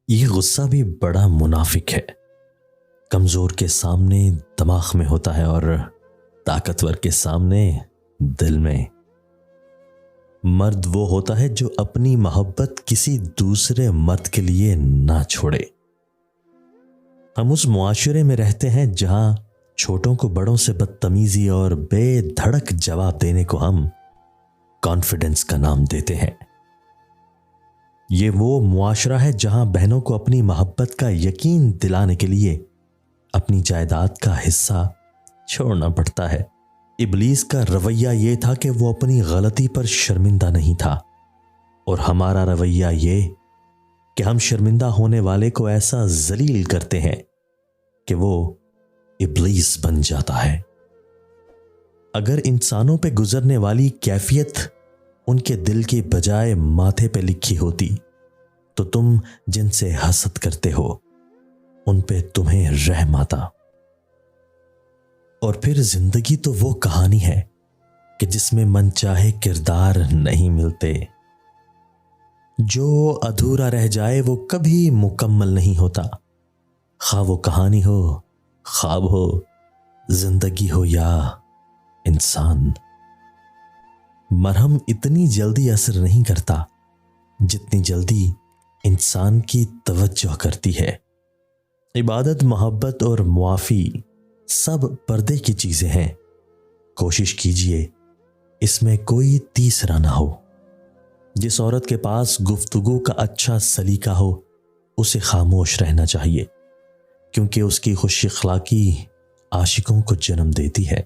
یہ غصہ بھی بڑا منافق ہے. کمزور کے سامنے دماغ میں ہوتا ہے اور طاقتور کے سامنے دل میں. مرد وہ ہوتا ہے جو اپنی محبت کسی دوسرے مرد کے لیے نہ چھوڑے. ہم اس معاشرے میں رہتے ہیں جہاں چھوٹوں کو بڑوں سے بدتمیزی اور بے دھڑک جواب دینے کو ہم کانفیڈنس کا نام دیتے ہیں. یہ وہ معاشرہ ہے جہاں بہنوں کو اپنی محبت کا یقین دلانے کے لیے اپنی جائیداد کا حصہ چھوڑنا پڑتا ہے. ابلیس کا رویہ یہ تھا کہ وہ اپنی غلطی پر شرمندہ نہیں تھا، اور ہمارا رویہ یہ کہ ہم شرمندہ ہونے والے کو ایسا ذلیل کرتے ہیں کہ وہ ابلیس بن جاتا ہے. اگر انسانوں پہ گزرنے والی کیفیت ان کے دل کی بجائے ماتھے پہ لکھی ہوتی تو تم جن سے حسد کرتے ہو ان پہ تمہیں رحم آتا. اور پھر زندگی تو وہ کہانی ہے کہ جس میں من چاہے کردار نہیں ملتے. جو ادھورا رہ جائے وہ کبھی مکمل نہیں ہوتا، خواہ وہ کہانی ہو، خواب ہو، زندگی ہو یا انسان. مرہم اتنی جلدی اثر نہیں کرتا جتنی جلدی انسان کی توجہ کرتی ہے. عبادت، محبت اور معافی سب پردے کی چیزیں ہیں. کوشش کیجئے اس میں کوئی تیسرا نہ ہو. جس عورت کے پاس گفتگو کا اچھا سلیقہ ہو اسے خاموش رہنا چاہیے، کیونکہ اس کی خوش اخلاقی عاشقوں کو جنم دیتی ہے.